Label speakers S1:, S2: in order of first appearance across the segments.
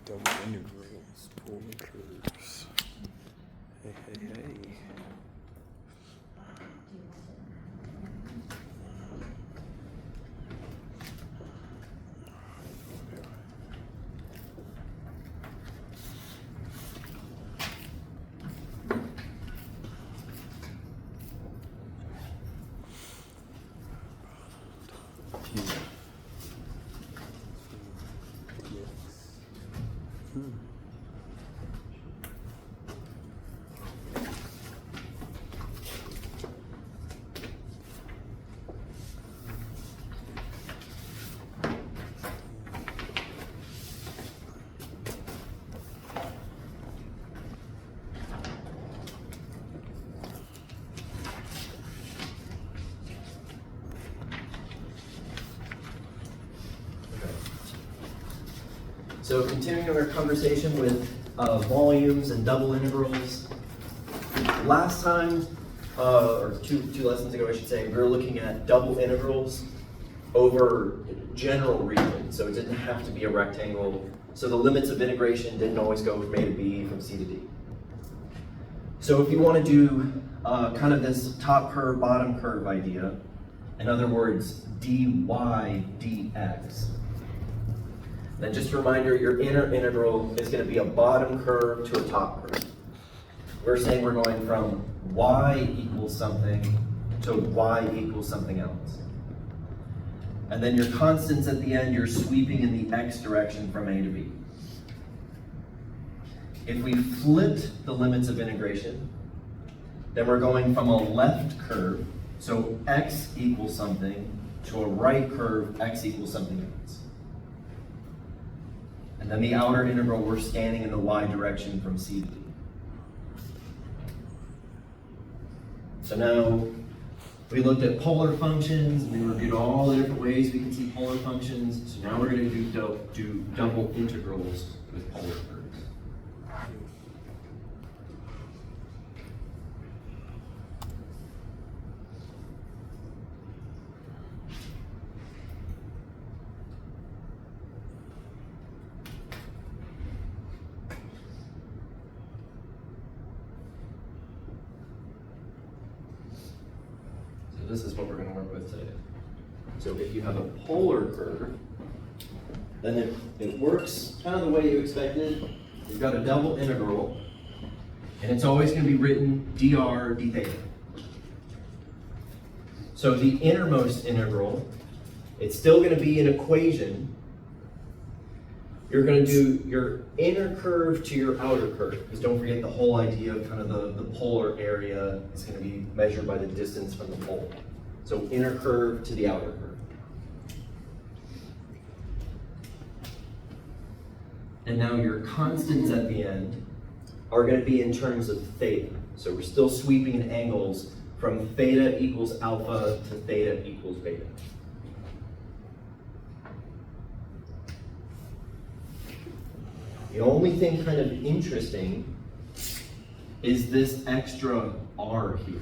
S1: Double integrals, polar curves. Hey, hey, hey.
S2: So continuing our conversation with volumes and double integrals. Last time, or two lessons ago I should say, we were looking at double integrals over general regions. So it didn't have to be a rectangle. So the limits of integration didn't always go from A to B, from C to D. So if you want to do kind of this top curve, bottom curve idea, in other words, dy dx, then just a reminder, your inner integral is going to be a bottom curve to a top curve. We're saying we're going from y equals something to y equals something else. And then your constants at the end, you're sweeping in the x direction from A to B. If we flipped the limits of integration, then we're going from a left curve, so x equals something, to a right curve, x equals something else. And then the outer integral, we're scanning in the y direction from C to D. So now we looked at polar functions, and we reviewed all the different ways we can see polar functions. So now we're going to do double integrals with polar curves. This is what we're going to work with today. So if you have a polar curve, then it works kind of the way you expected. You've got a double integral, and it's always going to be written dr d theta. So the innermost integral, it's still going to be an equation. You're going to do your inner curve to your outer curve, because don't forget the whole idea of kind of the polar area is going to be measured by the distance from the pole. So inner curve to the outer curve. And now your constants at the end are going to be in terms of theta. So we're still sweeping in angles from theta equals alpha to theta equals beta. The only thing kind of interesting is this extra r here.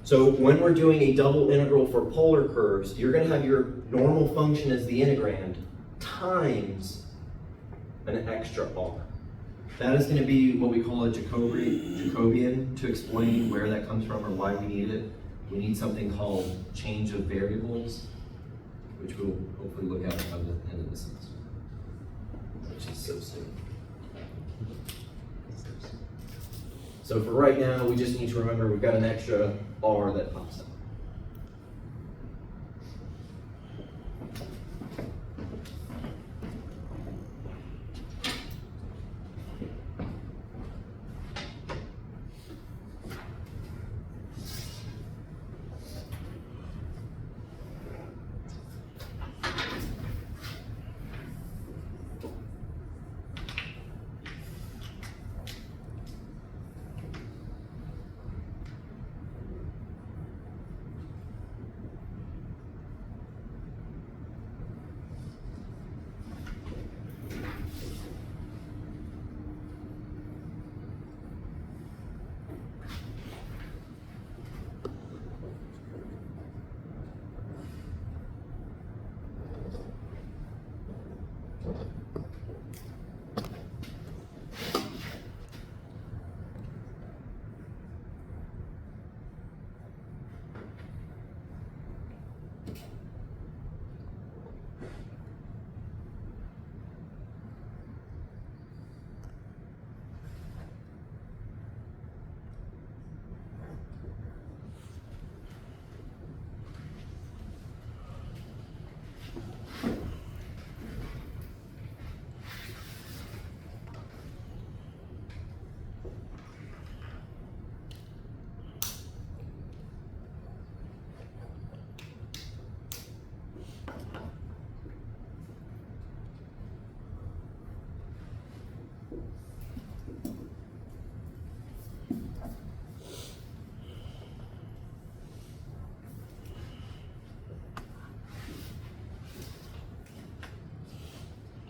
S2: So when we're doing a double integral for polar curves, you're going to have your normal function as the integrand times an extra r. That is going to be what we call a Jacobian. To explain where that comes from or why we need it, we need something called change of variables, which we'll hopefully look at by the end of the semester, which is so soon. So for right now, we just need to remember we've got an extra r that pops up.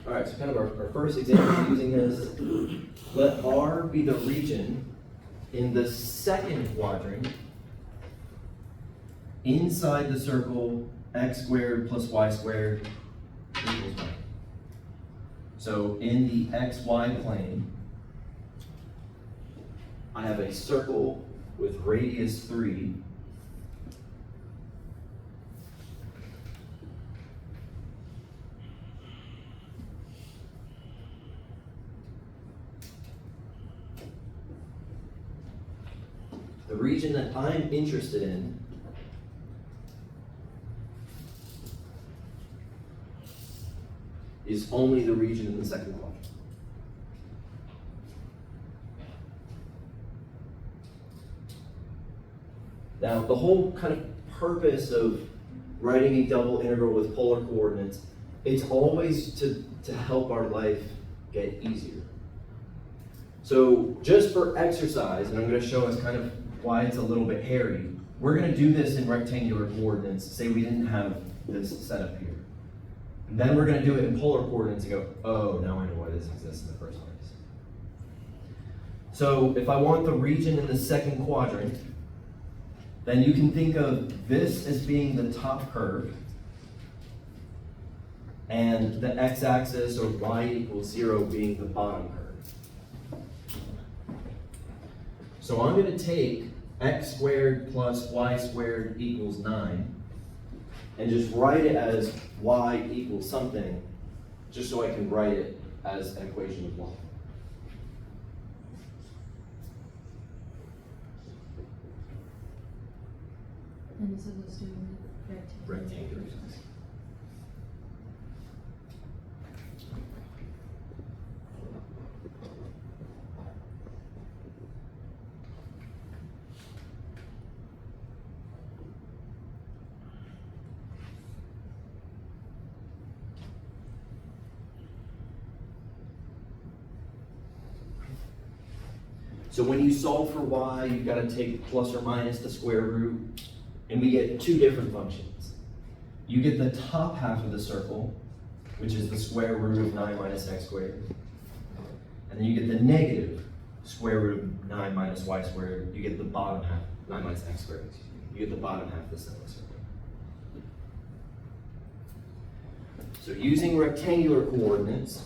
S2: All right, so kind of our first example using this, let R be the region in the second quadrant inside the circle x squared plus y squared equals 1. So in the xy plane, I have a circle with radius 3. The region that I'm interested in is only the region in the second quadrant. Now, the whole kind of purpose of writing a double integral with polar coordinates, it's always to help our life get easier. So just for exercise, and I'm going to show us kind of why it's a little bit hairy, we're going to do this in rectangular coordinates. Say we didn't have this set up here. And then we're going to do it in polar coordinates and go, oh, now I know why this exists in the first place. So if I want the region in the second quadrant, then you can think of this as being the top curve and the x-axis or y equals 0 being the bottom curve. So I'm going to take x squared plus y squared equals 9 and just write it as y equals something, just so I can write it as an equation of y.
S3: And this is supposed to do with rectangular.
S2: Rectangular. So when you solve for y, you've got to take plus or minus the square root, and we get two different functions. You get the top half of the circle, which is the square root of 9 minus x squared. And then you get the negative square root of 9 minus y squared. You get the bottom half, 9 minus x squared, excuse me. You get the bottom half of the semicircle. So using rectangular coordinates,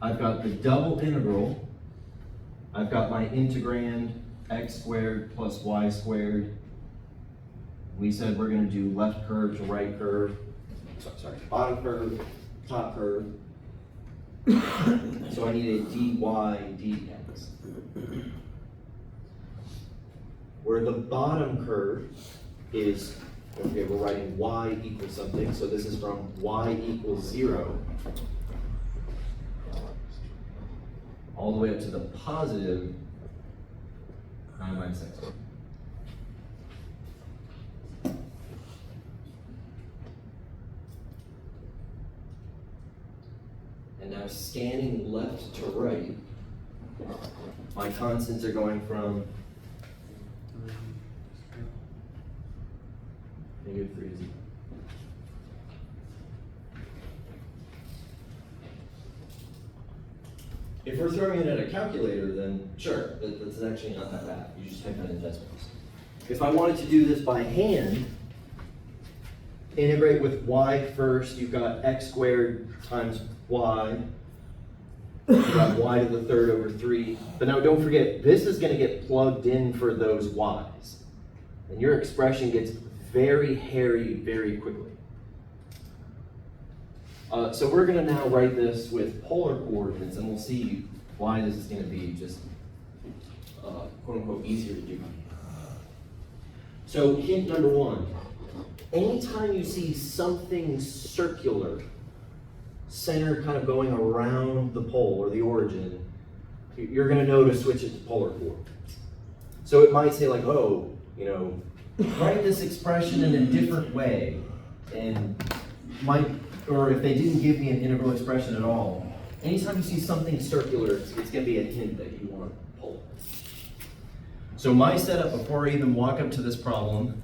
S2: I've got the double integral, I've got my integrand x squared plus y squared. We said we're going to do left curve to right curve, sorry, bottom curve, top curve. So I need a dy dx. Where the bottom curve is, okay, we're writing y equals something, so this is from y equals 0 all the way up to the positive 9 minus x squared. And now scanning left to right, my constants are going from -3 to 0. If we're throwing it at a calculator, then sure, that's actually not that bad. You just type that in decimals. If I wanted to do this by hand, integrate with y first, you've got x squared times y. You've got y to the third over 3. But now don't forget, this is going to get plugged in for those y's. And your expression gets very hairy very quickly. So we're going to now write this with polar coordinates, and we'll see why this is going to be just quote unquote easier to do. So hint number 1, anytime you see something circular, center kind of going around the pole or the origin, you're going to know to switch it to polar coordinates. So it might say like, oh, you know, write this expression in a different way, and might, or if they didn't give me an integral expression at all, anytime you see something circular, it's going to be a hint that you want polar. So my setup before I even walk up to this problem,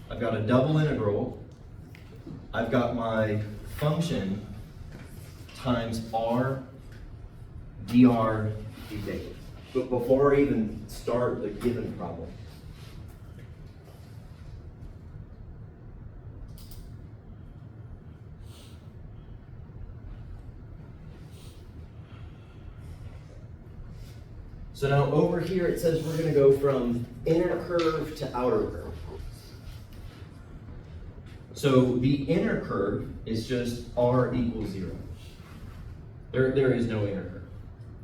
S2: I've got a double integral, I've got my function times r dr d theta. But before I even start the given problem, so now over here it says we're going to go from inner curve to outer curve. So the inner curve is just r equals 0. There is no inner curve.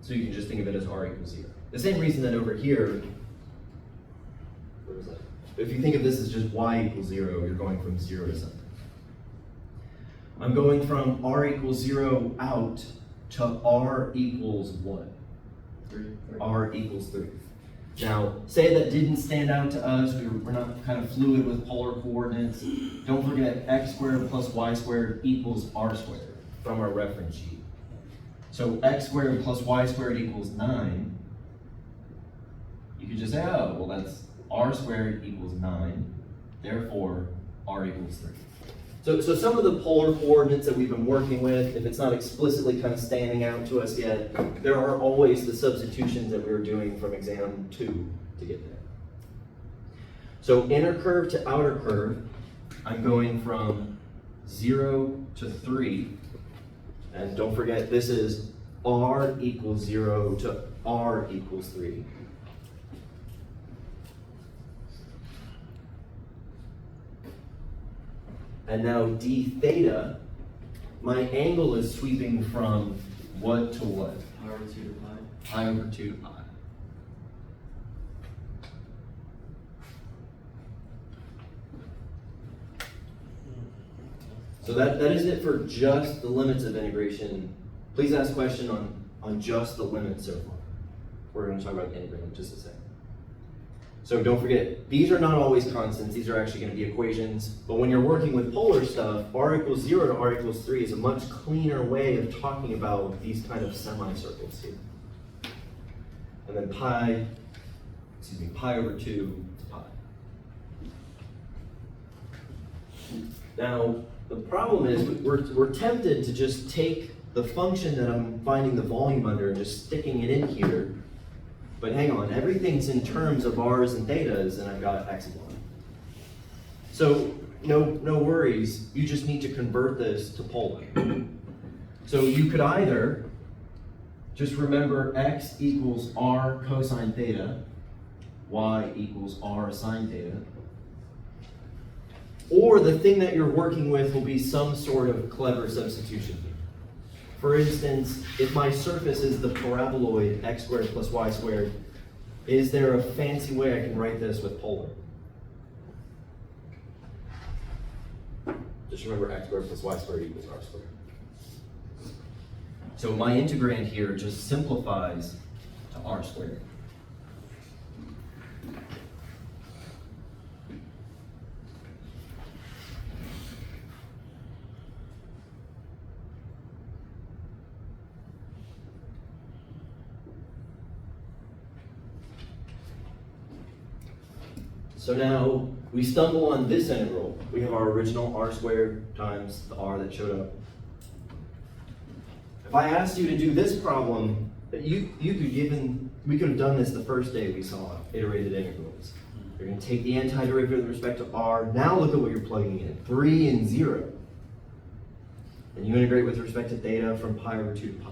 S2: So you can just think of it as r equals 0. The same reason that over here, where was that? If you think of this as just y equals 0, you're going from 0 to something. I'm going from r equals 0 out to r equals what? 3. R equals 3. Now, say that didn't stand out to us, we're not kind of fluid with polar coordinates. Don't forget x squared plus y squared equals r squared from our reference sheet. So x squared plus y squared equals 9. You could just say, oh, well that's r squared equals 9, therefore r equals 3. So some of the polar coordinates that we've been working with, if it's not explicitly kind of standing out to us yet, there are always the substitutions that we were doing from exam 2 to get there. So inner curve to outer curve, I'm going from 0 to 3. And don't forget, this is r equals 0 to r equals 3. And now d theta, my angle is sweeping from what to what?
S4: Pi over 2 to pi.
S2: Pi over 2 to pi. So that is it for just the limits of integration. Please ask a question on just the limits so far. We're going to talk about integrating in just a second. So don't forget, these are not always constants, these are actually going to be equations, but when you're working with polar stuff, r equals 0 to r equals 3 is a much cleaner way of talking about these kind of semicircles here. And then pi over 2 to pi. Now, the problem is we're tempted to just take the function that I'm finding the volume under and just sticking it in here. But hang on, everything's in terms of r's and thetas, and I've got x and y. So no worries, you just need to convert this to polar. So you could either just remember x equals r cosine theta, y equals r sine theta, or the thing that you're working with will be some sort of clever substitution here. For instance, if my surface is the paraboloid x squared plus y squared, is there a fancy way I can write this with polar? Just remember x squared plus y squared equals r squared. So my integrand here just simplifies to r squared. So now we stumble on this integral. We have our original r squared times the r that showed up. If I asked you to do this problem, we could have done this the first day we saw iterated integrals. You're going to take the antiderivative with respect to r. Now look at what you're plugging in, 3 and 0. And you integrate with respect to theta from pi over 2 to pi.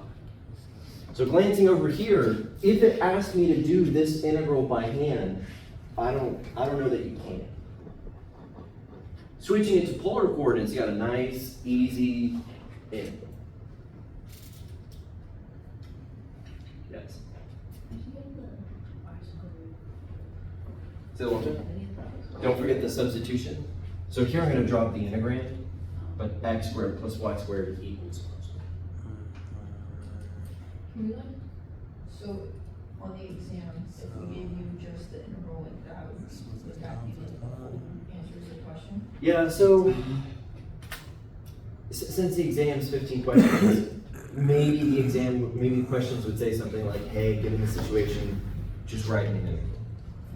S2: So glancing over here, if it asked me to do this integral by hand, I don't know that you can. Switching it to polar coordinates, you got a nice, easy integral. Yes. Say that one more time. Don't forget the substitution. So here I'm going to drop the integrand, but x squared plus y squared equals r squared.
S3: Can we look? So on the exams, if we gave you just the integral without answers the question?
S2: Yeah, so since the exam's 15 questions, maybe the questions would say something like, hey, given the situation, just write an integral.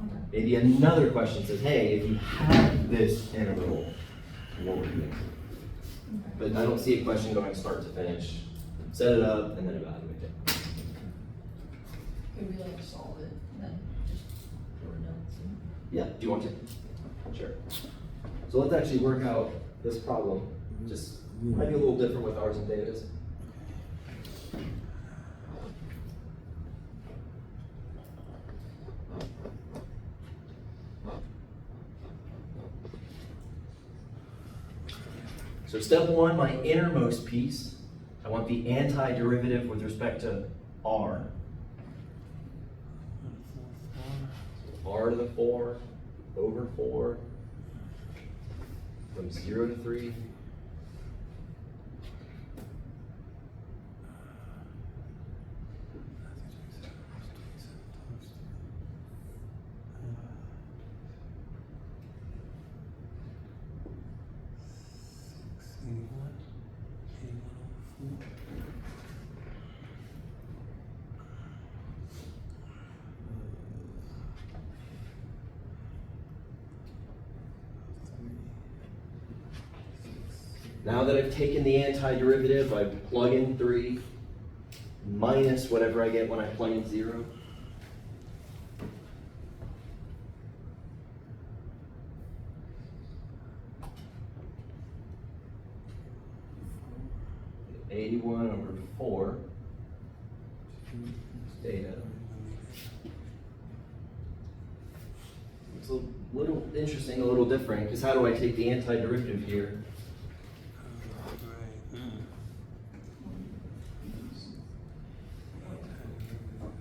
S3: Okay.
S2: Maybe another question says, hey, if you had this integral, what would you do? But I don't see a question going start to finish. Set it up and then evaluate it.
S3: Could we like solve it and then just throw notes in?
S2: Yeah, do you want to? Sure. So let's actually work out this problem. Just might be a little different with ours and David's. So step one, my innermost piece, I want the antiderivative with respect to r. R to the 4 over 4 from 0 to 3. Now that I've taken the antiderivative, I plug in 3 minus whatever I get when I plug in 0. (81 over 4) theta. It's a little interesting, a little different, because how do I take the antiderivative here?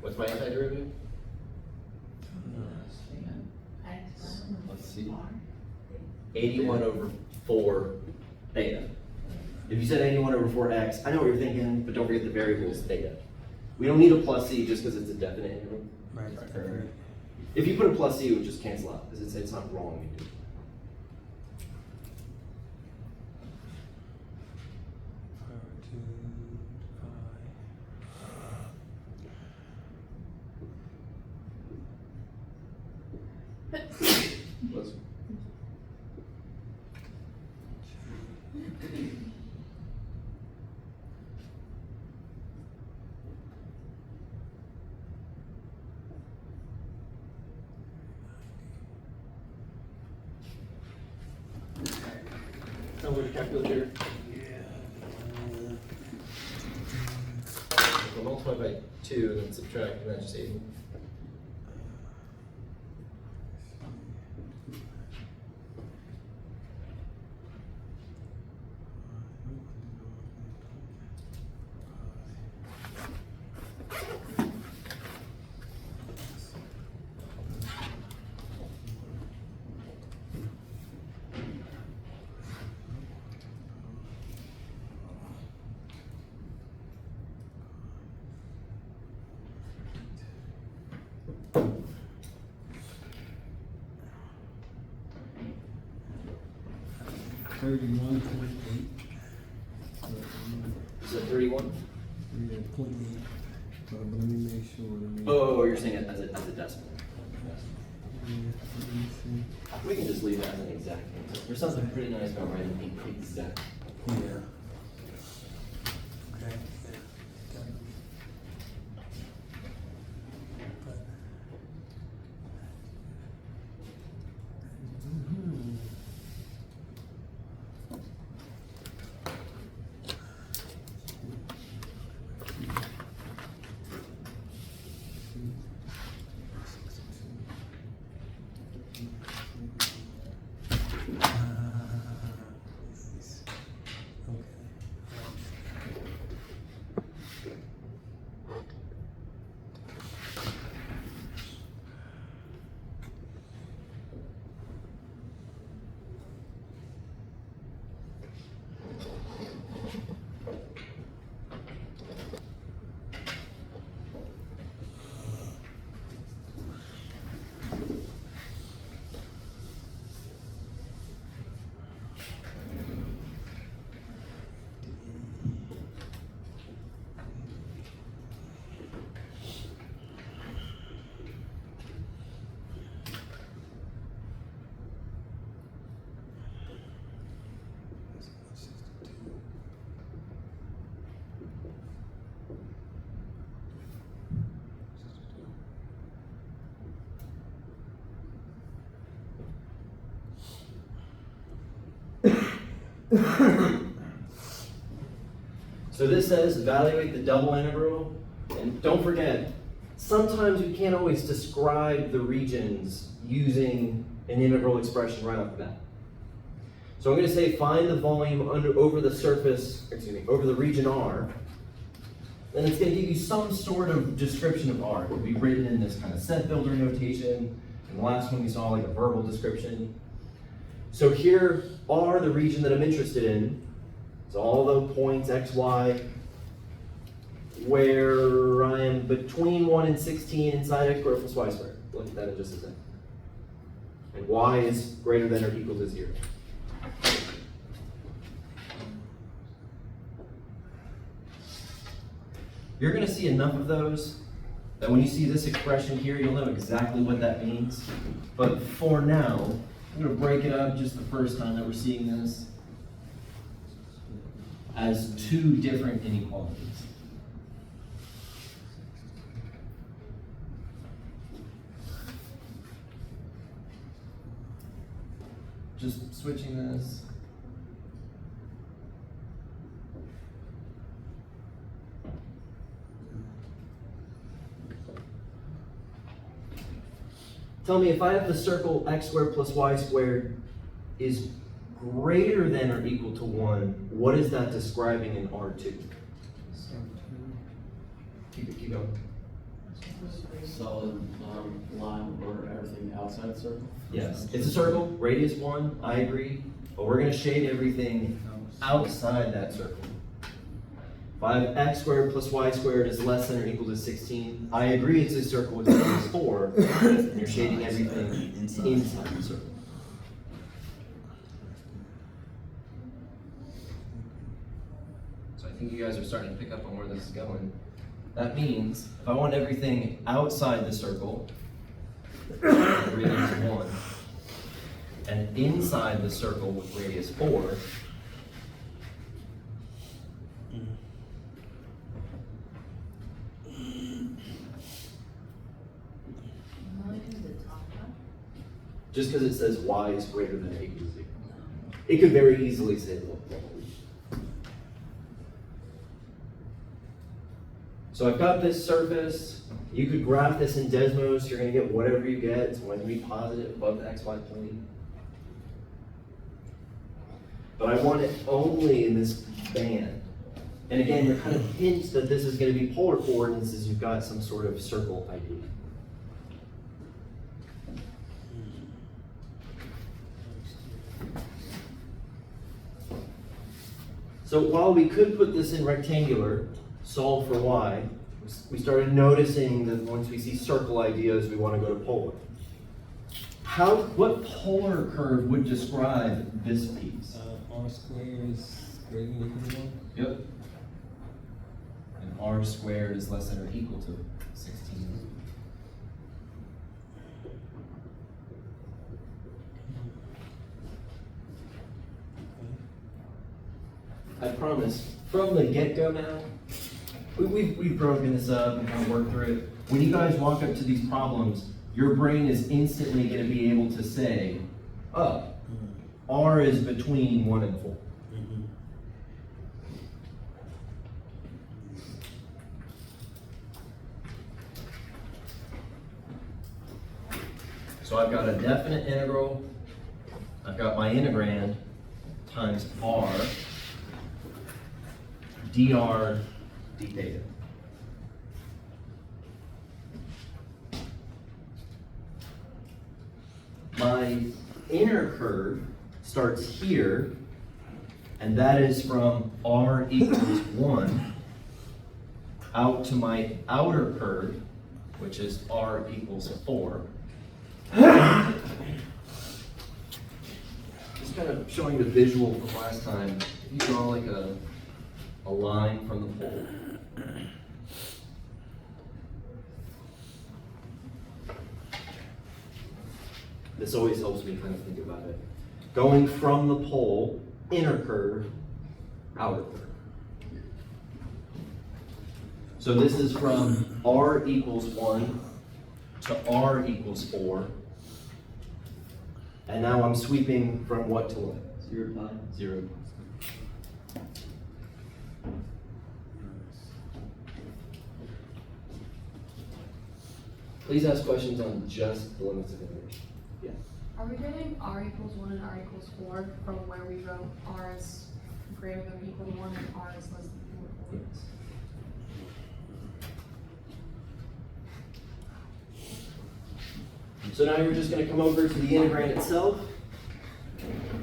S2: What's my antiderivative? Let's see. 81 over 4 theta. If you said 81 over 4x, I know what you're thinking, but don't forget the variable is theta. We don't need a plus c just because it's a definite integral.
S1: Right.
S2: If you put a plus c, it would just cancel out, because it's not wrong. Plus. Now with a calculator. We'll multiply by 2 and then subtract, and that's just 80.
S1: $31.8.
S2: Is that 31?
S1: Yeah, 0.8. But let me make sure.
S2: Oh, you're saying it as a decimal.
S1: Yeah, let me see.
S2: We can just leave that as an exact answer. There's something pretty nice about writing exact.
S1: Yeah. Okay. Yeah. Got it. But- Mhm. Okay.
S2: So this says evaluate the double integral, and don't forget, sometimes we can't always describe the regions using an integral expression right off the bat. So I'm going to say find the volume over the surface, over the region R. Then it's going to give you some sort of description of R. It will be written in this kind of set builder notation. And the last one we saw like a verbal description. So here R, the region that I'm interested in. So all the points x, y, where I am between 1 and 16 inside x squared plus y squared. Look at that in just a second. And y is greater than or equal to 0. You're going to see enough of those that when you see this expression here, you'll know exactly what that means. But for now, I'm going to break it up just the first time that we're seeing this as two different inequalities. Just switching this. Tell me if I have the circle x squared plus y squared is greater than or equal to 1, what is that describing in R2? Keep going.
S4: Solid line or everything outside the circle?
S2: Yes, it's a circle, radius 1, I agree, but we're going to shade everything outside that circle. If I have x squared plus y squared is less than or equal to 16, I agree it's a circle with radius 4, and you're shading everything inside the circle. So I think you guys are starting to pick up on where this is going. That means if I want everything outside the circle, radius 1, and inside the circle with radius 4, just because it says y is greater than or equal to 0. It could very easily say that. So I've got this surface. You could graph this in Desmos. You're going to get whatever you get. It's going to be positive above the xy plane. But I want it only in this band. And again, you're kind of hints that this is going to be polar coordinates as you've got some sort of circle idea. So while we could put this in rectangular, solve for y, we started noticing that once we see circle ideas, we want to go to polar. What polar curve would describe this piece?
S1: R squared is greater than or equal to 1?
S2: Yep. And r squared is less than or equal to 16. I promise, from the get-go now, we've broken this up and kind of worked through it. When you guys walk up to these problems, your brain is instantly going to be able to say, oh, R is between 1 and 4. So I've got a definite integral, I've got my integrand times R dr d theta. My inner curve starts here, and that is from r equals 1 out to my outer curve, which is r equals 4. Just kind of showing the visual from last time. If you draw like a line from the pole. This always helps me kind of think about it. Going from the pole, inner curve, outer curve. So this is from r equals 1 to r equals 4. And now I'm sweeping from what to what?
S4: 0 pi.
S2: 0. Please ask questions on just the limits of integration. Yeah.
S5: Are we getting r equals 1 and r equals 4 from where we wrote r is greater than or equal to 1 and r is less than or equal to 4?
S2: Yes. So now you're just going to come over to the integrand itself,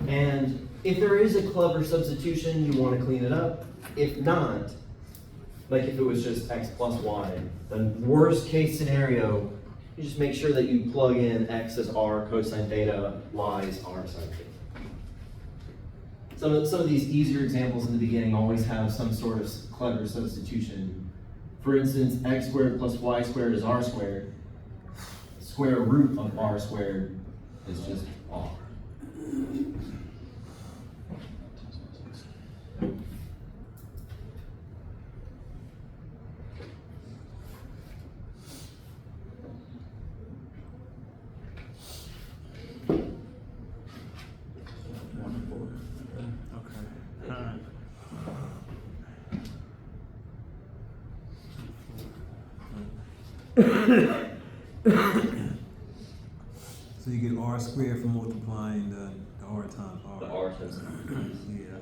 S2: and if there is a clever substitution, you want to clean it up. If not, like if it was just x plus y, then worst case scenario, you just make sure that you plug in x as r cosine theta, y is r sine theta. Some of these easier examples in the beginning always have some sort of clever substitution. For instance, x squared plus y squared is r squared. Square root of r squared is just r.
S1: So you get r squared for multiplying the r times r.
S2: The r times
S1: Yeah,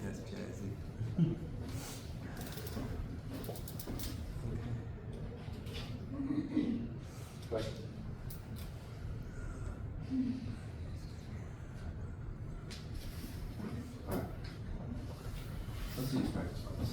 S1: that's jazzy.
S2: Question? All right. Let's use practice problems.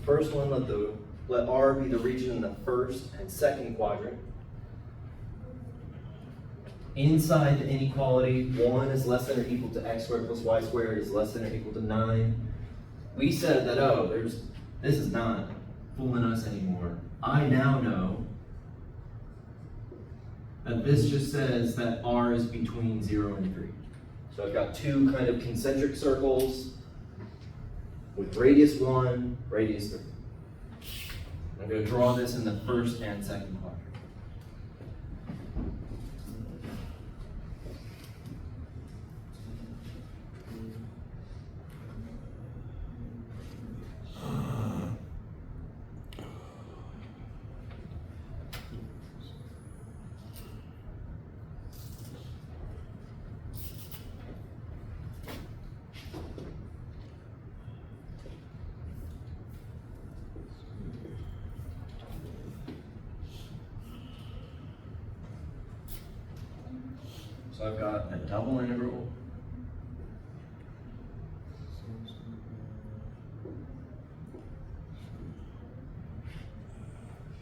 S2: First one, let R be the region in the first and second quadrant. Inside the inequality, 1 is less than or equal to x squared plus y squared is less than or equal to 9. We said that, oh, this is not fooling us anymore. I now know that this just says that R is between 0 and 3. So I've got two kind of concentric circles with radius 1, radius 3. I'm going to draw this in the first and second quadrant. So I've got a double integral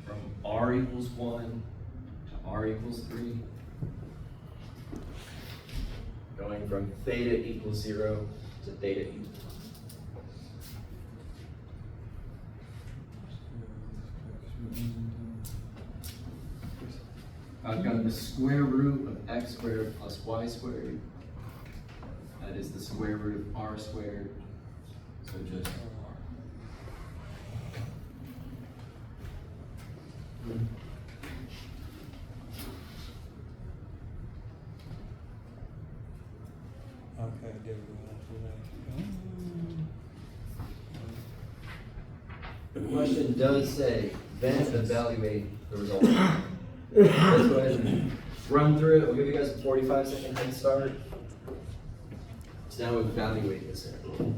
S2: from r equals 1 to r equals 3, going from theta equals 0 to theta equals 1.
S4: I've got the square root of x squared plus y squared. That is the square root of r squared. So just r.
S1: Okay, there we go.
S2: The question does say, then evaluate the result. Let's go ahead and run through it. We'll give you guys a 45-second head start. So now evaluate this interval.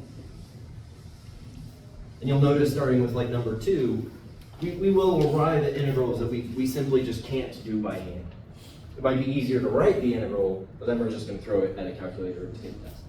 S2: And you'll notice starting with like number 2, we will arrive at integrals that we simply just can't do by hand. It might be easier to write the integral, but then we're just going to throw it at a calculator to get the test.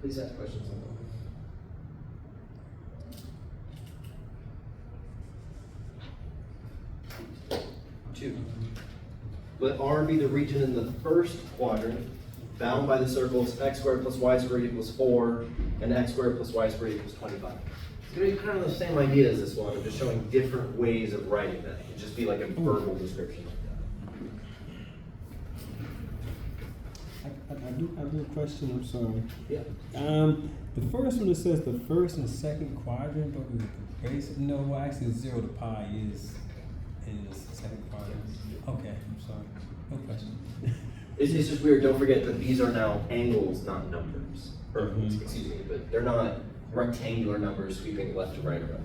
S2: Please ask questions. 2. Let R be the region in the first quadrant, bound by the circles x squared plus y squared equals 4, and x squared plus y squared equals 25. It's going to be kind of the same idea as this one, of just showing different ways of writing that. It can just be like a verbal description like that.
S1: I do have a question, I'm sorry.
S2: Yeah.
S1: The first one, it says the first and second quadrant, but with the base, no, well, actually 0 to pi is in the second quadrant. Okay, I'm sorry, no question.
S2: It's just weird. Don't forget that these are now angles, not numbers. Or, excuse me, but they're not rectangular numbers sweeping left to right or up.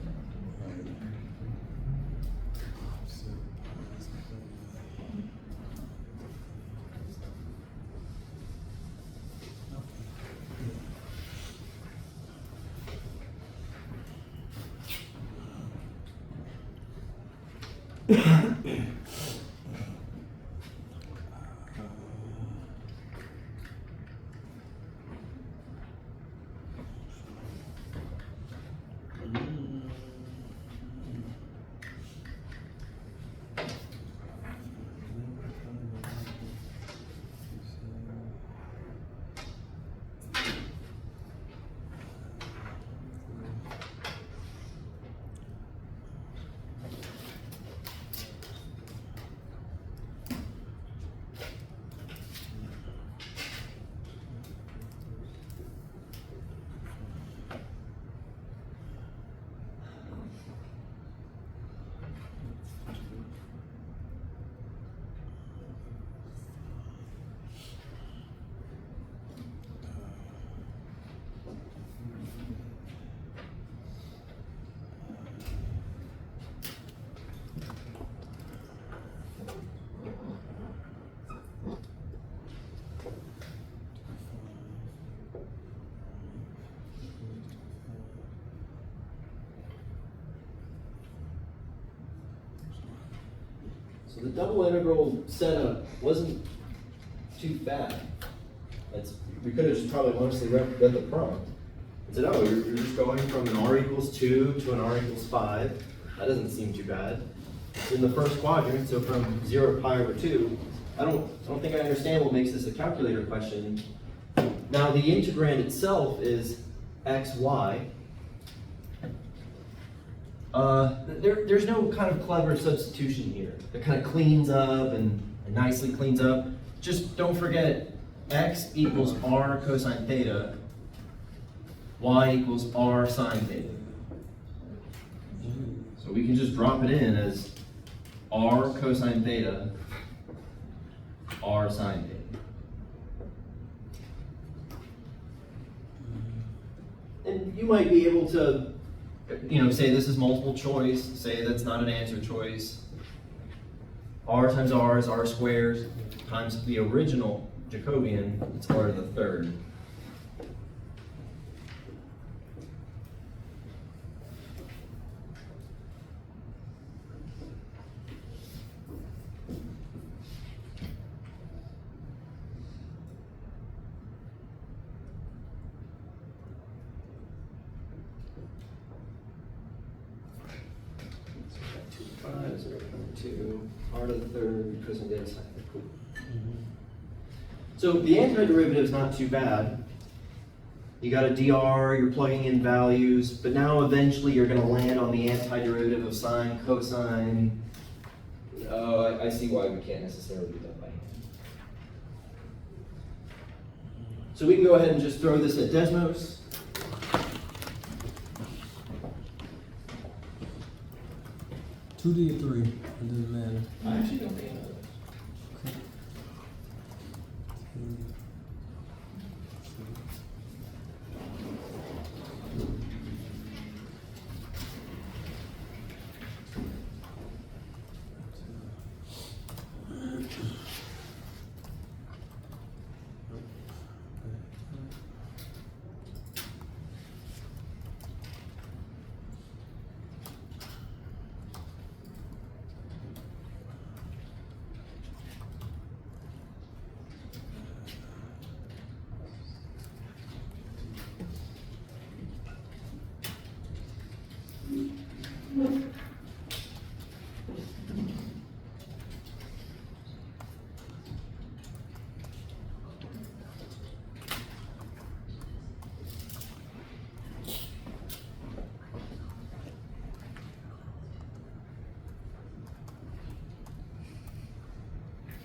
S2: So the double integral setup wasn't too bad. We could have just probably honestly read the prompt and said, oh, you're just going from an r equals 2 to an r equals 5. That doesn't seem too bad. It's in the first quadrant, so from 0 to pi over 2. I don't think I understand what makes this a calculator question. Now the integrand itself is x, y. There's no kind of clever substitution here. It kind of cleans up and nicely cleans up. Just don't forget x equals r cosine theta, y equals r sine theta. So we can just drop it in as r cosine theta, r sine theta. And you might be able to, say this is multiple choice, say that's not an answer choice. R times r is r squared, times the original Jacobian, it's r to the third. R to the third cosine theta sine. Cool. So the antiderivative is not too bad. You got a dr, you're plugging in values, but now eventually you're going to land on the antiderivative of sine, cosine. I see why we can't necessarily do that by hand. So we can go ahead and just throw this at Desmos.
S1: Two D or three? It doesn't matter.
S2: I actually don't think I know that.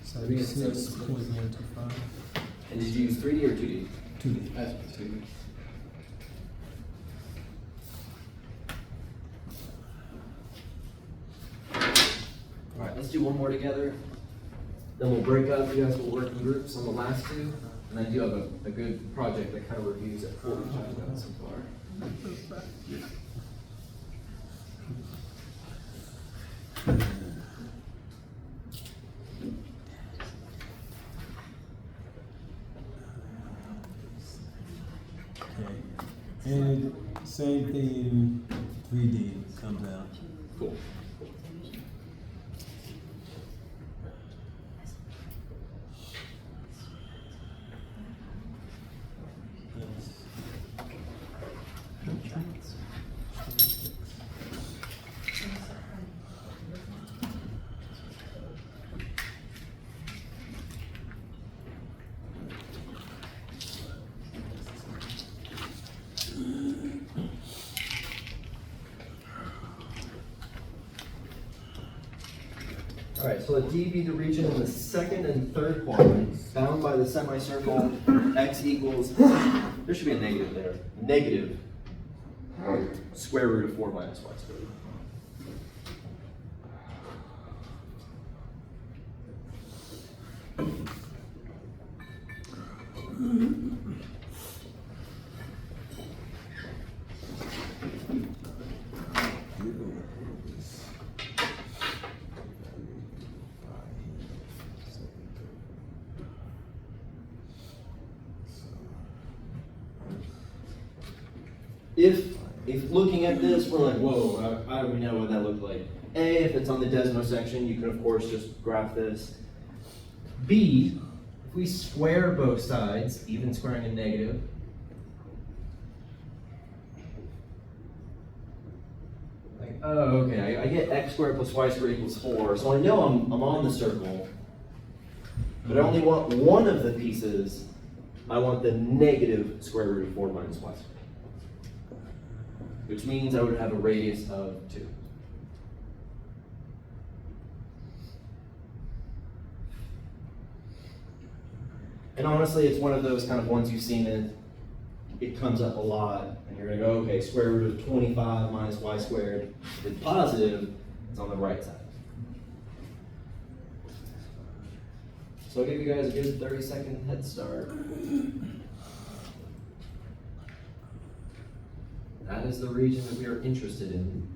S1: So
S4: Let me get
S1: 6.125.
S2: And did you use 3D or 2D?
S1: 2D.
S4: That's 2.
S2: All right, let's do one more together. Then we'll break up. You guys will work in groups on the last two. And I do have a good project that kind of reviews it for which I've done so far.
S1: Okay. And same thing in 3D comes out.
S2: Cool. All right, so let D be the region in the second and third quadrant, bound by the semicircle, x equals, there should be a negative there, negative square root of 4 minus y squared. If if looking at this, we're like, whoa, I don't know what that looked like. A, if it's on the Desmo section, you can of course just graph this. B, if we square both sides, even squaring a negative, like, oh, okay, I get x squared plus y squared equals 4, so I know I'm on the circle, but I only want one of the pieces. I want the negative square root of 4 minus y squared, which means I would have a radius of 2. And honestly, it's one of those kind of ones you've seen it comes up a lot, and you're gonna go, okay, square root of 25 minus y squared is positive, it's on the right side. So I'll give you guys a good 30-second head start. That is the region that we are interested in.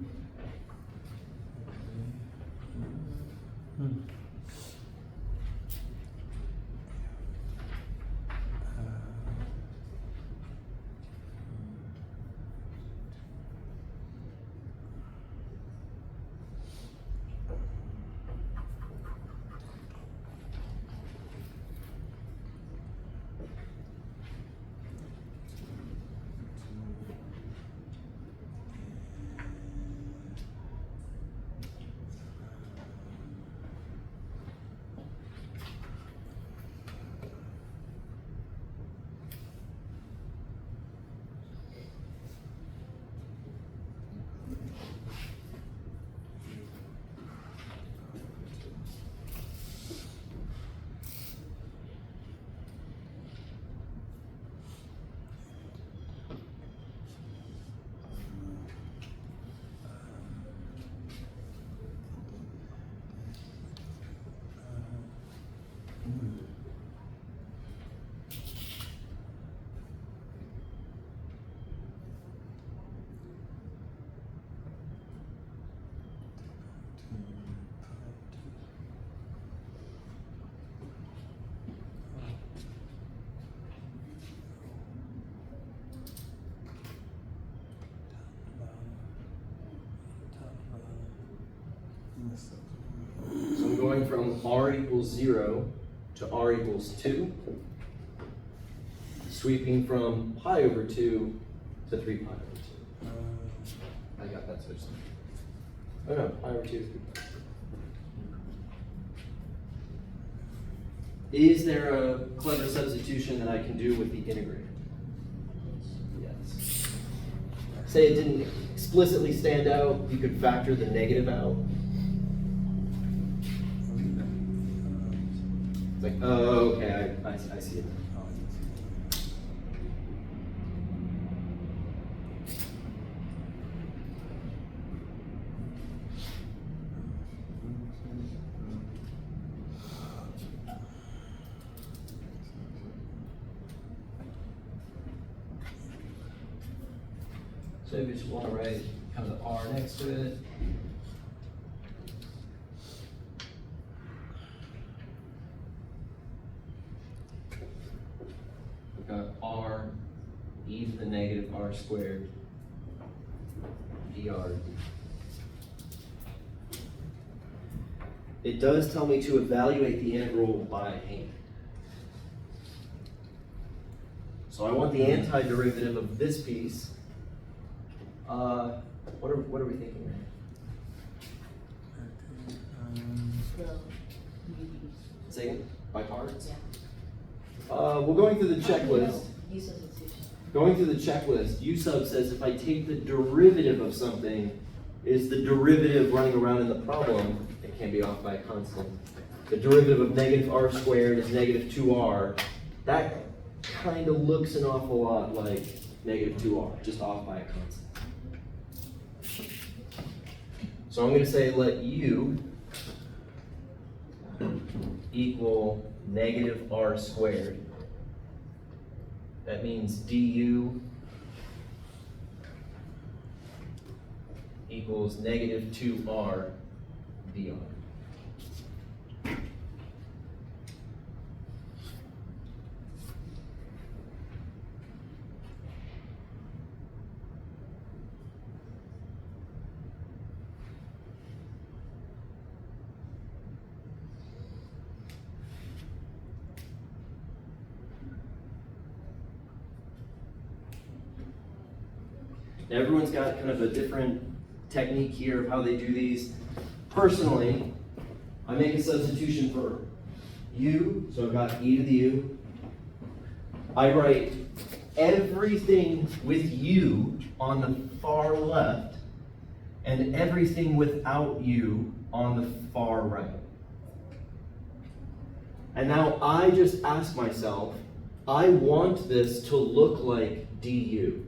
S2: So I'm going from r equals 0 to r equals 2, sweeping from pi over 2 to 3 pi over 2. I got that switched. Oh no, pi over 2 is 3 pi. Is there a clever substitution that I can do with the integrator? Yes. Say it didn't explicitly stand out, you could factor the negative out. It's like, oh, okay, I see it.
S4: So we just want to write kind of the R next to it. We've got R e to the negative R squared dr.
S2: It does tell me to evaluate the integral by hand. So I want the antiderivative of this piece. What are we thinking there? Say by parts? Well, going through the checklist. Going through the checklist, U sub says if I take the derivative of something, is the derivative running around in the problem, it can be off by a constant. The derivative of negative r squared is negative 2r. That kind of looks an awful lot like negative 2r, just off by a constant. So I'm going to say let U equal negative r squared. That means du equals negative 2r dr. Everyone's got kind of a different technique here of how they do these. Personally, I make a substitution for u, so I've got e to the u. I write everything with u on the far left and everything without u on the far right. And now I just ask myself, I want this to look like du.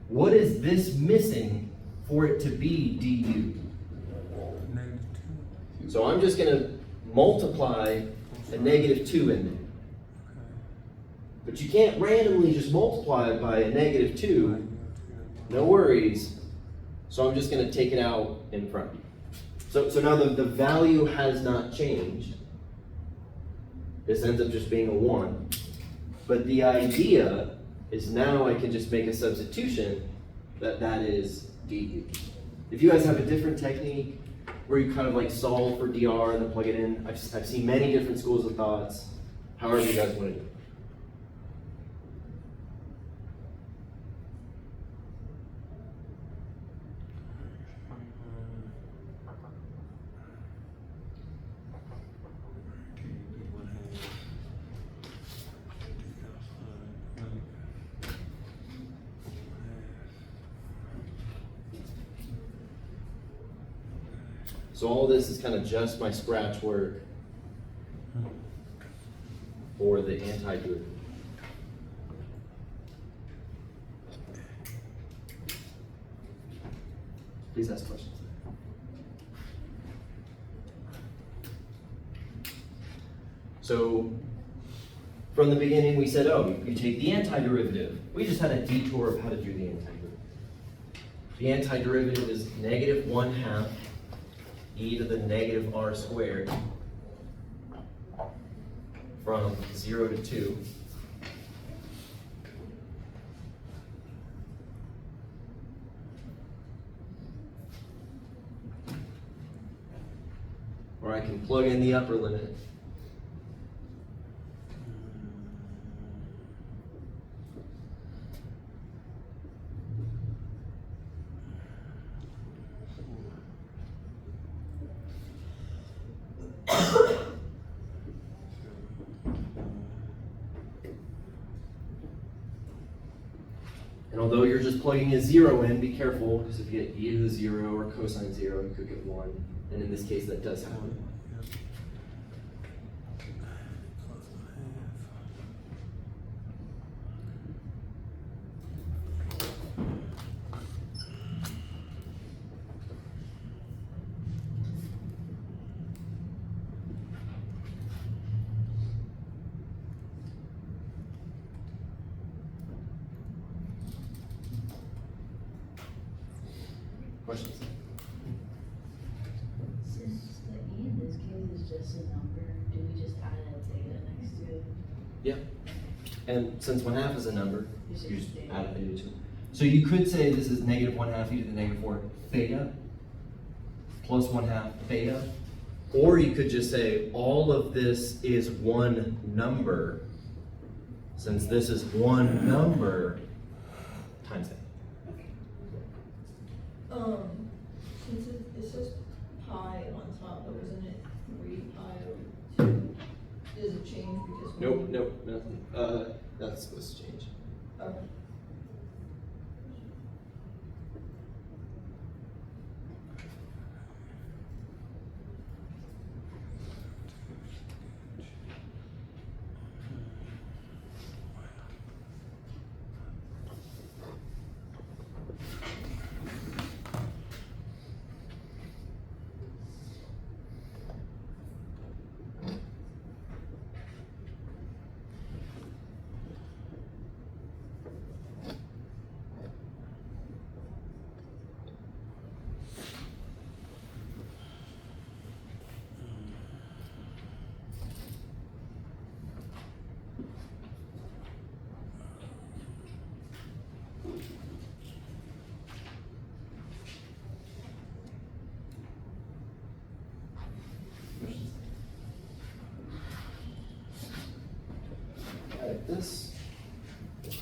S2: What is this missing for it to be du? So I'm just going to multiply a -2 in there. But you can't randomly just multiply it by a -2. No worries. So I'm just going to take it out in front. So now the value has not changed. This ends up just being a 1. But the idea is now I can just make a substitution that is du. If you guys have a different technique where you kind of like solve for dr and then plug it in, I've seen many different schools of thoughts. However you guys want to do it. So all this is kind of just my scratch work for the antiderivative. Please ask questions. So from the beginning we said, oh, you take the antiderivative. We just had a detour of how to do the antiderivative. The antiderivative is -1/2 e to the -r squared from 0 to 2. Or I can plug in the upper limit. And although you're just plugging a 0 in, be careful, because if you get e to the 0 or cosine 0, you could get 1. And in this case, that does happen. Questions?
S3: Since the e in this case is just a number, do we just add a theta next to it?
S2: Yeah. And since 1/2 is a number,
S3: You
S2: you just
S3: just
S2: add a theta to it. So you could say this is -1/2 e to the -4 theta plus 1/2 theta. Or you could just say all of this is one number, since this is one number times theta.
S3: Since it says pi on top, though, isn't it 3 pi over 2? Does it change because?
S2: Nope, nothing. That's supposed to change.
S3: Okay.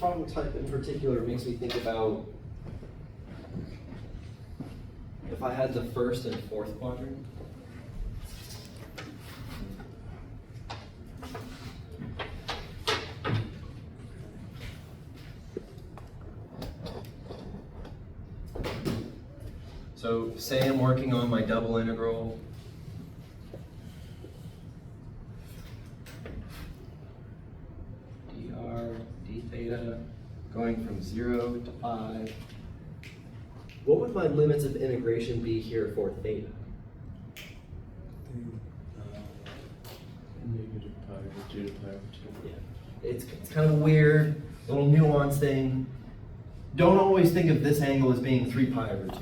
S2: problem type in particular makes me think about if I had the first and fourth quadrant. So say I'm working on my double integral. dr d theta going from 0 to pi. What would my limits of integration be here for theta?
S4: Negative pi over 2 to pi over 2.
S2: Yeah. It's kind of a weird, little nuance thing. Don't always think of this angle as being 3 pi over 2.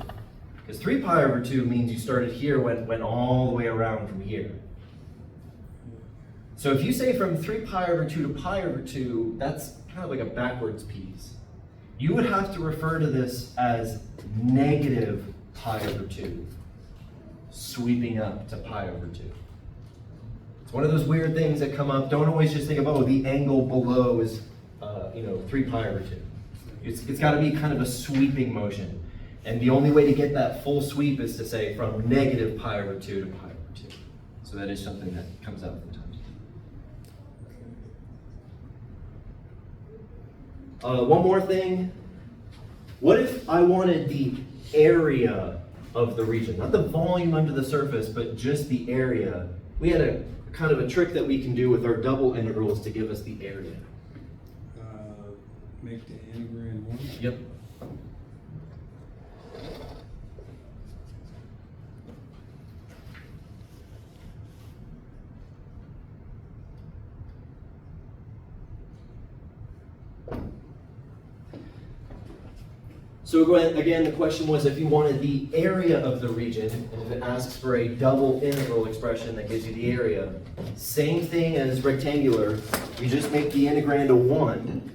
S2: Because 3 pi over 2 means you started here, went all the way around from here. So if you say from 3 pi over 2 to pi over 2, that's kind of like a backwards piece. You would have to refer to this as negative pi over 2, sweeping up to pi over 2. It's one of those weird things that come up. Don't always just think of, oh, the angle below is 3 pi over 2. It's got to be kind of a sweeping motion. And the only way to get that full sweep is to say from negative pi over 2 to pi over 2. So that is something that comes up from time to time. One more thing. What if I wanted the area of the region? Not the volume under the surface, but just the area. We had a kind of a trick that we can do with our double integrals to give us the area.
S1: Make the integrand 1.
S2: Yep. So again, the question was if you wanted the area of the region, and if it asks for a double integral expression that gives you the area, same thing as rectangular, you just make the integrand a 1.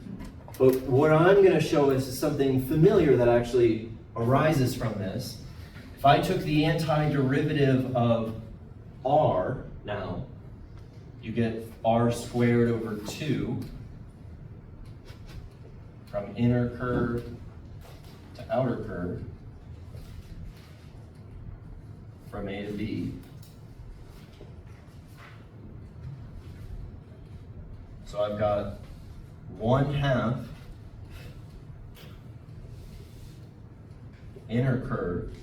S2: But what I'm going to show is something familiar that actually arises from this. If I took the antiderivative of r now, you get r squared over 2 from inner curve to outer curve from A to B. So I've got 1/2 inner curve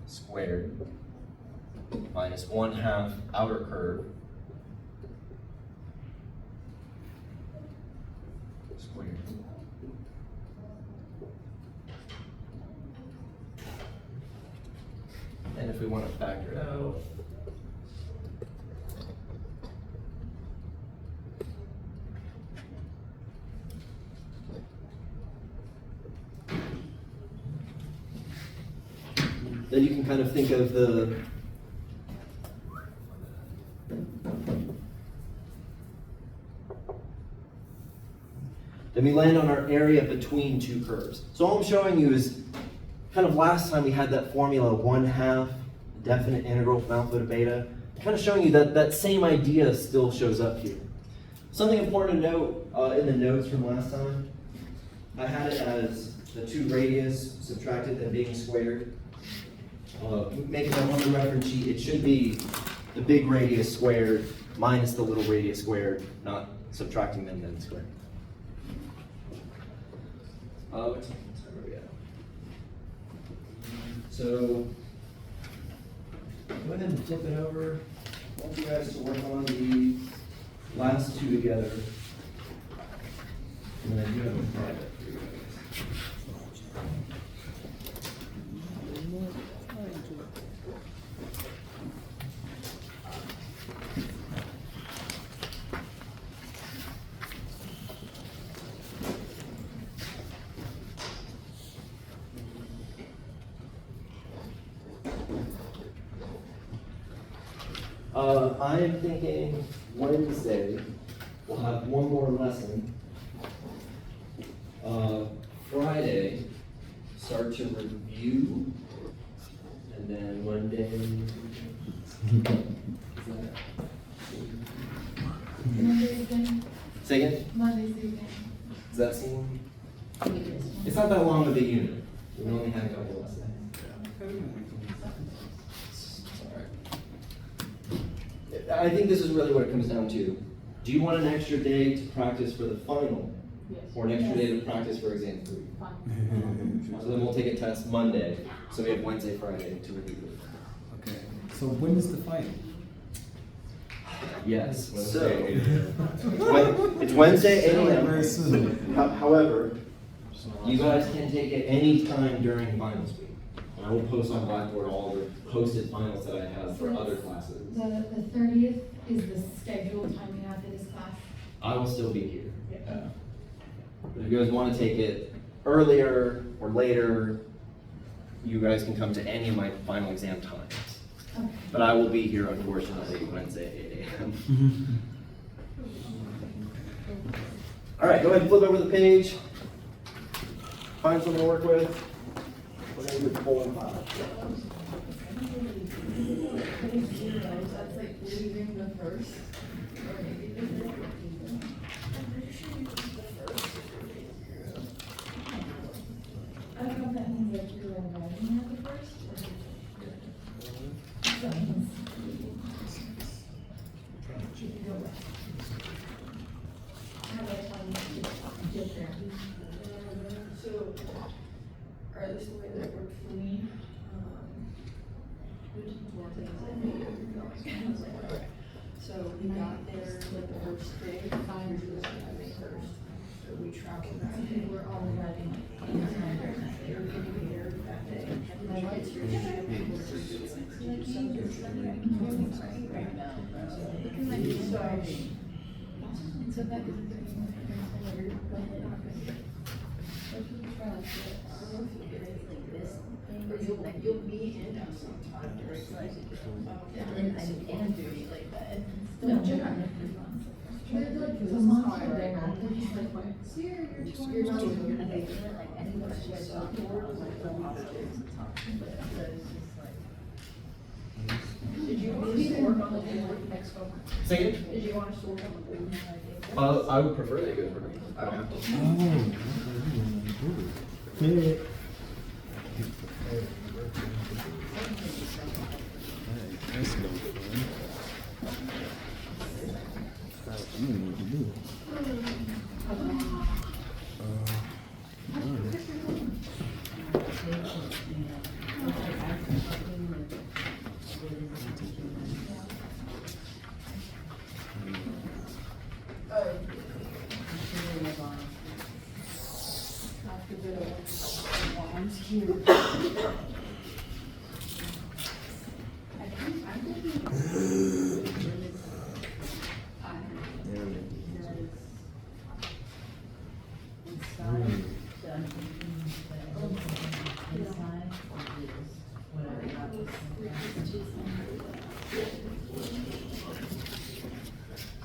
S2: squared minus 1/2 outer curve squared. And if we want to factor it out, then you can kind of think of the then we land on our area between two curves. So all I'm showing you is kind of last time we had that formula 1/2 definite integral from alpha to beta. Kind of showing you that that same idea still shows up here. Something important to note in the notes from last time, I had it as the 2 radius subtracted and being squared. Making that on the reference sheet, it should be the big radius squared minus the little radius squared, not subtracting them then squared. What time are we at? So, go ahead and flip it over. I want you guys to work on the last 2 together. And then I do have a project for you guys. I am thinking Wednesday we'll have one more lesson. Friday, start to review, and then Monday.
S5: Monday's again.
S2: Say again?
S5: Monday's again.
S2: Does that seem? It's not that long of a unit. We only had a couple lessons. I think this is really what it comes down to. Do you want an extra day to practice for the final?
S5: Yes.
S2: Or an extra day to practice for exam 3?
S5: Fine.
S2: So then we'll take a test Monday, so we have Wednesday, Friday to review it.
S1: Okay. So when is the final?
S2: Yes, so, it's Wednesday, 8
S1: Very
S2: a.m.
S1: soon.
S2: However, you guys can take it any time during finals week. And I will post on Blackboard all the posted finals that I have for other classes.
S6: The 30th is the scheduled timing after this class.
S2: I will still be here. But if you guys want to take it earlier or later, you guys can come to any of my final exam times.
S6: Okay.
S2: But I will be here unfortunately Wednesday at 8 a.m. All right, go ahead and flip over the page. Find something to work with. We're going to do 4 and 5.
S3: That's like leaving the first, or maybe the second. I'm pretty sure you leave the first.
S6: I don't know if that means that you're arriving at the first or. So, you can go west. How about time to get there?
S3: So, or at least the way that it worked for me, we did more things than me. I was like, okay. So we got there like the first day, which was like May 1st. So we traveled that day.
S6: We're all arriving in time during that day.
S3: They were getting here that day. And then my kids were
S6: So that is.
S3: Or you'll be in us sometime during like,
S6: And
S3: duty like that.
S6: No, you're not. You're like a month or they're not. They're just like, what? So you're not even gonna make it like anywhere.
S3: Did you want us to work on the board next go?
S2: Say it.
S3: Did you want us to work on the board?
S2: I would prefer that you guys work. I don't have to.
S1: Oh. Yeah. That's no fun. I don't know what to do.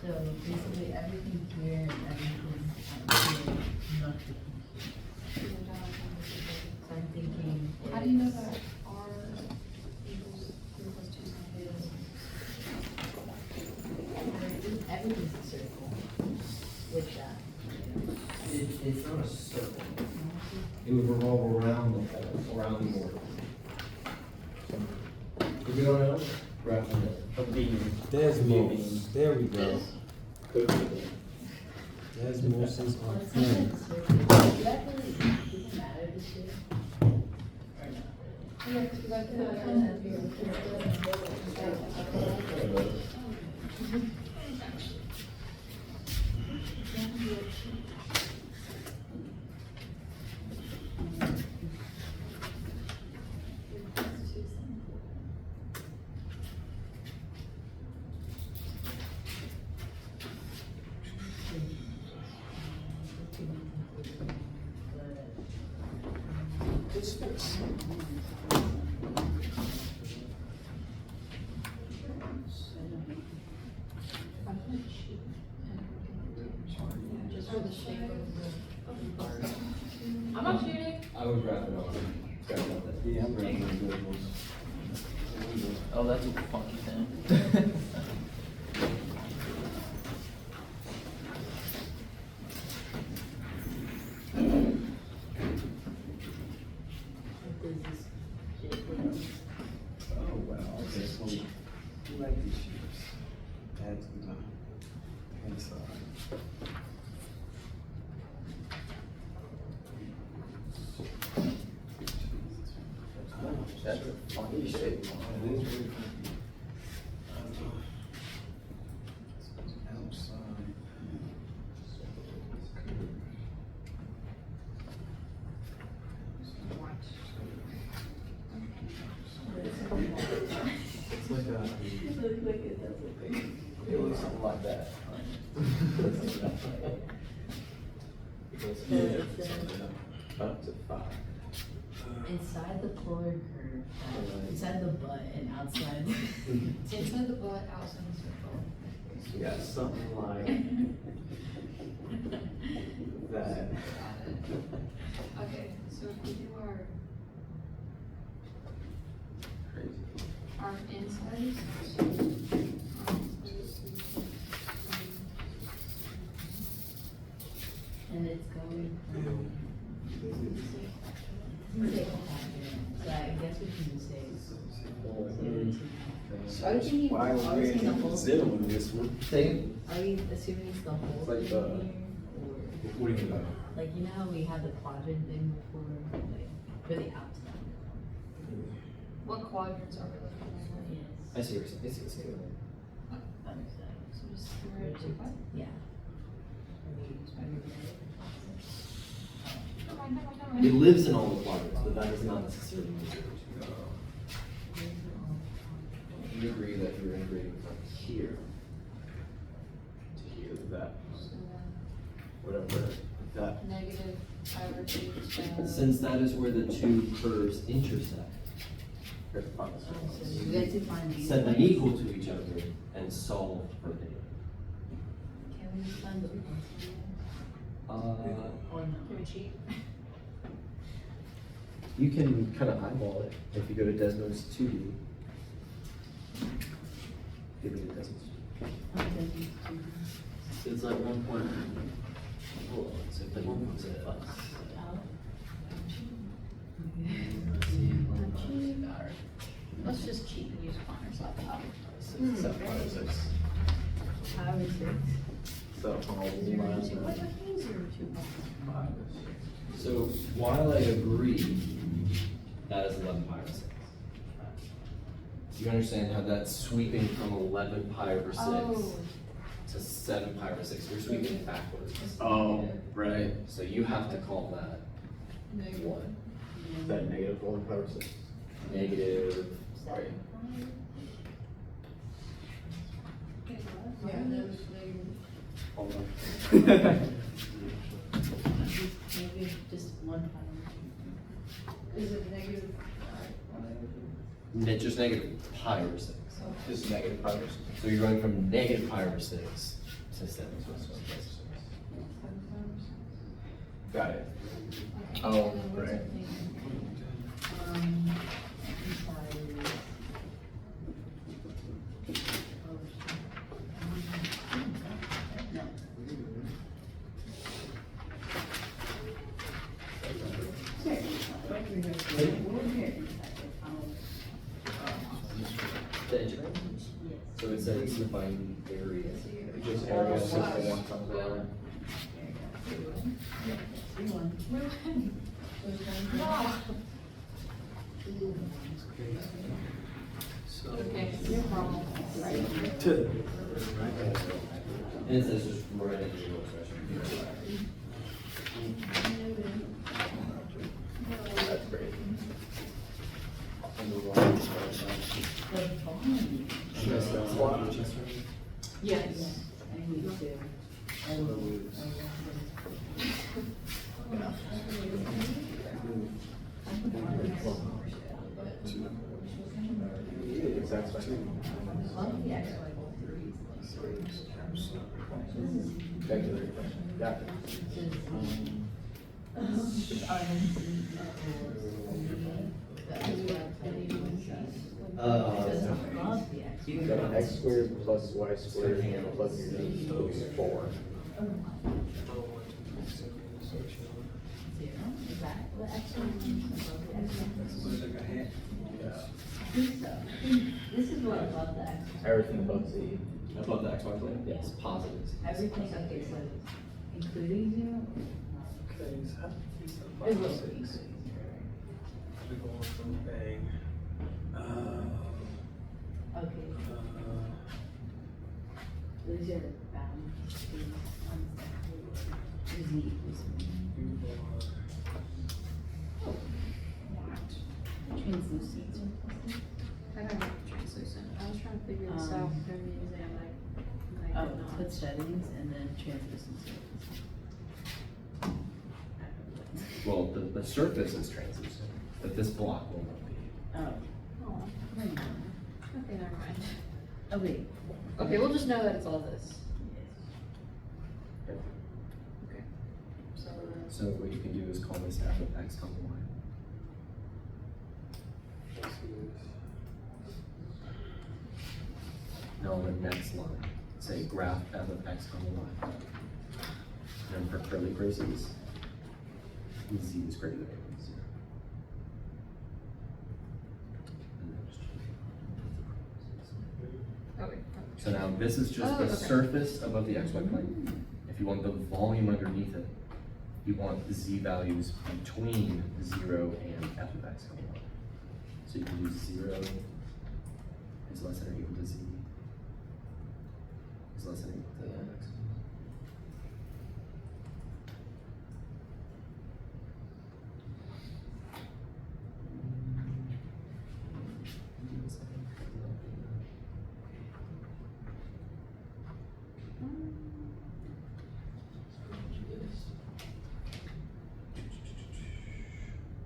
S7: So basically everything here and everything here, nothing. So I'm thinking.
S5: How do you know that R equals 3 plus 2 is?
S7: Everything's a circle with that.
S2: It's not a circle. It would revolve around the pole, around the board. If you don't know, grab it.
S1: Desmos. There we go. Desmos is on
S7: Well, it's not
S1: film.
S7: a circle. Does that really doesn't matter this year? Or not?
S5: Yeah, because we got just for the shape of the. I'm not shooting.
S2: I would grab it on. Grab it.
S1: Yeah, I'm ready for the
S8: Oh, that's a funky thing.
S4: 6.
S9: You like these shapes? That's the inside.
S4: That's a funky shape.
S9: It is really funky. Outside.
S4: It's like a, it looks something like that. Up to 5.
S7: Inside the polar curve, inside the butt and outside.
S3: Inside the butt, outside the circle.
S4: Yeah, something like that.
S3: Okay, so if we do
S4: Crazy.
S3: our insides.
S7: And it's going from. So I guess we can just say. Are we thinking,
S9: Why
S7: are
S9: are
S7: we
S9: we
S7: saying the
S9: in
S7: whole?
S9: zero in this one?
S7: Are we assuming it's the whole
S9: Like
S7: thing
S9: the-
S7: here? Or,
S9: What do you mean by that?
S7: like, you know how we had the quadrant thing before, like, for the outside?
S3: What quadrants are we looking at?
S7: Yes.
S2: I see what you're saying. I see what you're saying.
S7: That makes sense.
S3: So just 3 to 5?
S7: Yeah.
S2: It lives in all the quadrants, but that is not necessarily true.
S4: You agree that you're integrating from here to here, that,
S3: So
S4: whatever, that.
S3: then negative 5 or 2.
S2: Since that is where the two curves intersect,
S4: Here's the
S7: Oh,
S4: final
S7: so
S4: circle.
S7: you guys define these.
S2: set them equal to each other and solve for theta.
S7: Can we just find the
S2: Uh,
S7: or no?
S3: Can we cheat?
S2: you can kind of eyeball it if you go to Desmos 2D. Give me the Desmos. It's like 1 point. Hold on, so if the 1.5.
S3: Let's just cheat and use corners like that.
S4: Set 5 or 6.
S7: 5 or 6.
S4: So,
S3: What means 0 to 5?
S2: So while I agree, that is 11 pi over 6. You understand how that's sweeping from 11 pi over 6
S3: Oh.
S2: to 7 pi over 6? We're sweeping backwards.
S4: oh, right.
S2: So you have to call that
S3: Negative
S2: 1.
S4: Is that negative 1 pi over 6?
S2: Negative.
S4: Right.
S3: Yeah, that was negative.
S4: Hold on.
S7: Maybe just 1 final.
S3: Is it negative?
S2: Just negative pi over 6.
S4: Just negative pi over 6.
S2: So you're going from negative pi over 6 to 7.
S4: Got it.
S3: Okay.
S4: Oh,
S3: And then what's
S4: right.
S3: it negative?
S7: Inside is. No.
S2: The integral? So it says define area.
S4: Just area 6.1 times R.
S3: Okay, you're wrong.
S2: And it says just right in the middle expression.
S4: That's great.
S3: Yes.
S7: I need to. I will.
S4: Got it.
S2: You can go to
S4: X squared plus y squared plus z equals 4.
S7: Is that what actually? I think so. I think this is what above the X.
S8: Everything above Z.
S2: Above the XY plane? Yes, positive.
S7: Everything, okay, so including zero?
S1: Okay, so how do you set a
S7: It will
S1: box?
S7: be.
S1: We're going from bang.
S7: Okay, these are bound to Z equals. Translucent.
S5: I don't know translucent. I was trying to figure this
S7: Um,
S5: out during the exam. I
S7: Oh,
S5: could not.
S7: put settings and then translucency.
S2: Well, the surface is translucent, but this block will not be.
S7: Oh,
S5: Oh,
S7: never mind.
S5: okay, never mind.
S7: Oh, wait.
S5: Okay, we'll just know that it's all this. Okay. So,
S2: So what you can do is call this f of x, y.
S1: Let's see this.
S2: Now on the next line, say graph f of x, y. And for curly braces, z is greater than or equal to 0. And then just
S5: okay.
S2: So now this is just
S5: Oh,
S2: the
S5: okay.
S2: surface above the xy plane. If you want the volume underneath it, you want the z values between 0 and f of x, y. So you can do 0 is less than or equal to z is less than or equal to f of x.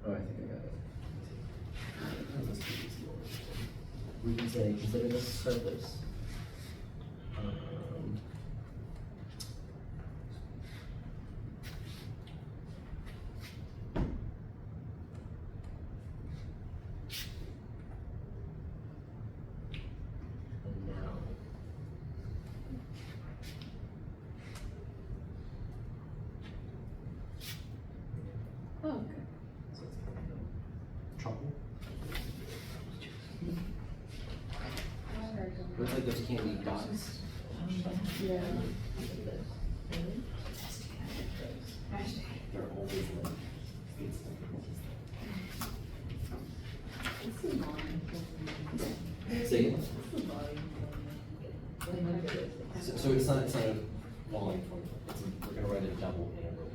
S2: Oh, I think I got it. We can say, consider this surface. And now.
S5: Oh, okay.
S2: Trouble?
S5: Alright.
S2: Looks like those candy dots.
S5: Yeah.
S2: They're always like.
S7: What's the volume?
S2: Say again?
S7: What's the volume?
S2: So it's not a volume formula, we're gonna write a double integral.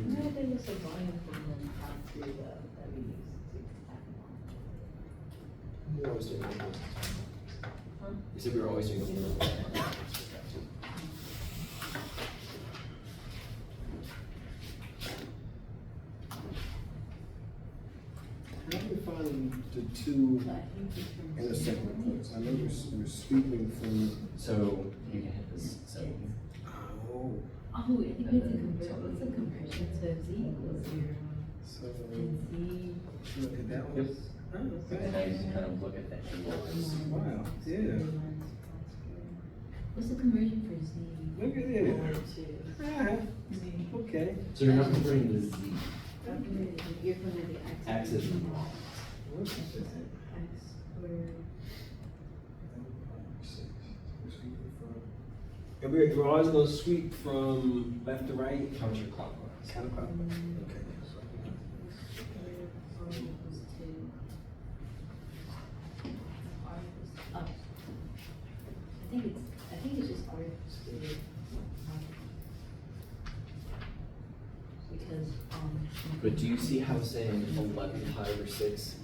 S7: No, there was a volume from them out to the, that we used to.
S2: We're always doing it.
S7: Huh?
S2: You said we were always doing it.
S9: How do you find the two
S7: So I think it's from.
S9: intersecting points? I know we're sweeping from.
S2: So you can hit this, so.
S9: Oh.
S7: Oh, I think we have to convert, what's the conversion, so Z equals 0,
S9: So,
S7: and Z.
S9: look at that one.
S2: Yep.
S9: Oh,
S2: And now you can kind of look at the angles.
S9: Wow, yeah.
S7: What's the conversion for Z?
S9: Look at
S7: Or
S9: that.
S7: to
S9: Ah, okay.
S2: So you're not converting the z.
S7: You're from the X.
S2: Axis.
S9: What's
S7: X
S9: this?
S7: squared.
S1: And we're always gonna sweep from left to right.
S2: Counterclockwise.
S1: Counterclockwise. Okay.
S7: R equals 2. R equals, oh. I think it's just R equals 2. Because,
S2: But do you see how saying 11 pi over 6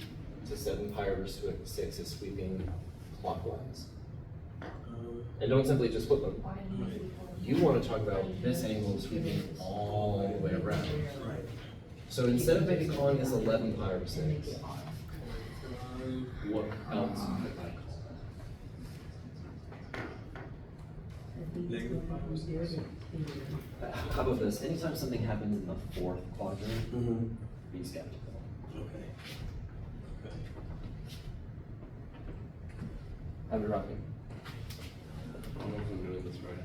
S2: to 7 pi over 6 is sweeping clockwise? And don't simply just flip them. You want to talk about this angle sweeping all the way around.
S1: Right.
S2: So instead of maybe calling this 11 pi over 6, what else could I call
S1: Negative pi over 6.
S2: that? How about this? Anytime something happens in the fourth quadrant,
S1: Mm-hmm.
S2: be skeptical.
S1: Okay.
S2: How's it rocking?
S1: I don't know if I'm doing this right.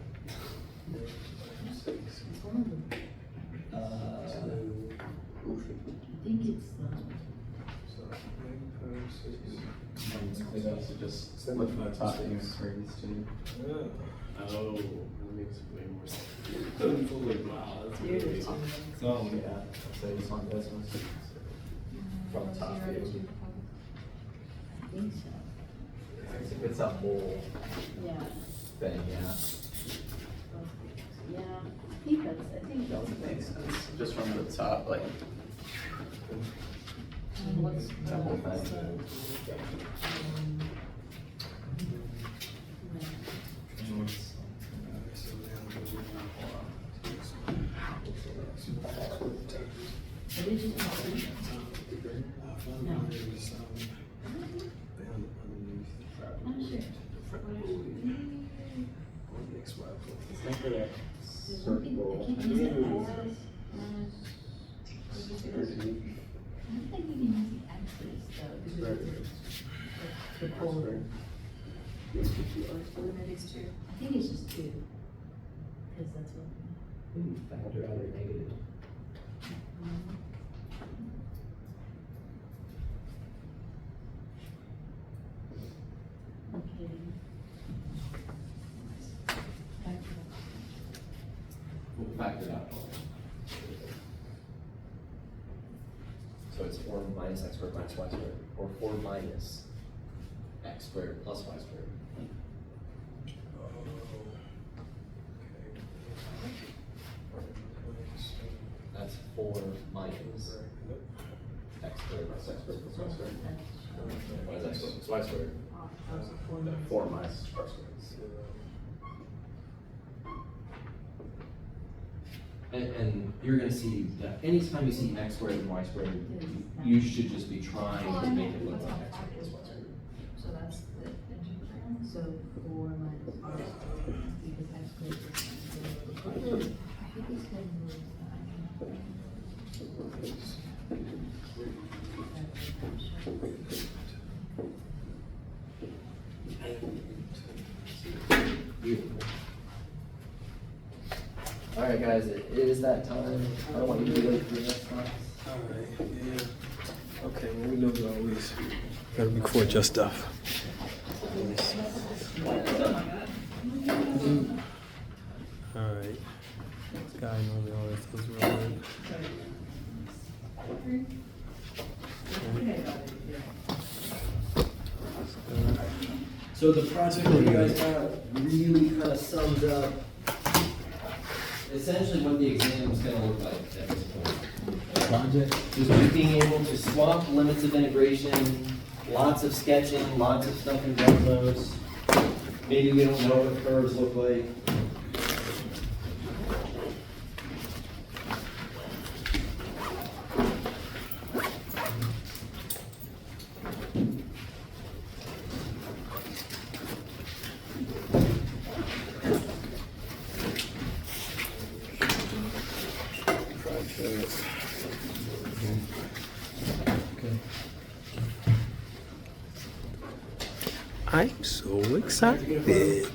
S7: It's one of them. I think it's the.
S1: So, negative pi
S4: They also just look from the top and curves too.
S9: Oh, that makes way more sense. Wow, that's really.
S4: So yeah, so this one, this one. From top view.
S7: I think so.
S4: It's a whole
S7: Yeah,
S4: thing, yeah.
S7: yeah, I think
S4: That makes sense. Just from the top, like
S5: And what's
S4: the whole thing.
S7: Are they just no, I'm sure.
S4: Circle.
S7: I don't think we can use the axis though, because it's the polar.
S3: Maybe it's two.
S7: I think it's just two. Because that's what.
S4: Factor out a negative.
S7: Okay.
S4: We'll factor it out.
S2: So it's 4 minus x squared minus y squared, or 4 minus.
S4: X squared plus y squared.
S2: That's 4 minus x squared plus y squared plus y squared. What is x squared plus y squared? 4 minus y squared. And you're gonna see that anytime you see x squared and y squared, you should just be trying to make it look like x squared plus y squared.
S5: So that's the integral.
S7: So 4 minus y squared, because x squared is y squared. I think it's kind
S2: Beautiful. Alright guys, it is that time. I don't want you to be late for the next class.
S1: Alright, yeah. Okay, well, we know you always gotta record your stuff. Alright. This guy normally always does real good.
S2: So the project that you guys got really kind of sums up essentially what the exam is gonna look like at this point.
S1: Project?
S2: Just being able to swap limits of integration, lots of sketching, lots of stuff in drum notes. Maybe we don't know what curves look like.
S1: I'm so excited.